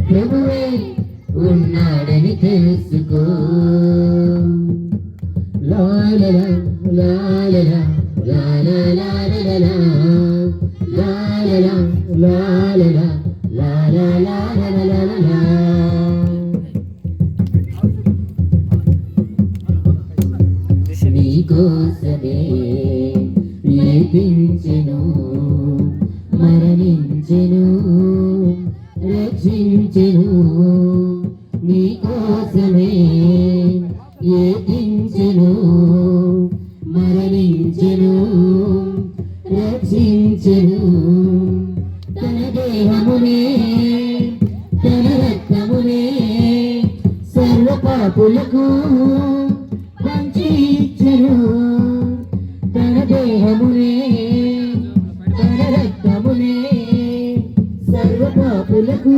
ప్రభువే ఉన్నాడని తెలుసుకో. లాలలా లాలలా లాలలా లాలలా లాలలా లాలలా లాలలా లాలలా. నీకోసమే లేపించెను, మరణించెను, రక్షించెను. నీకోసమే లేపించెను, మరణించెను, రక్షించెను. తన దేహమునే తన రక్తమునే సర్వ పాపులకు పంచి ఇచ్చెను. తన దేహమునే తన రక్తమునే సర్వ పాపులకు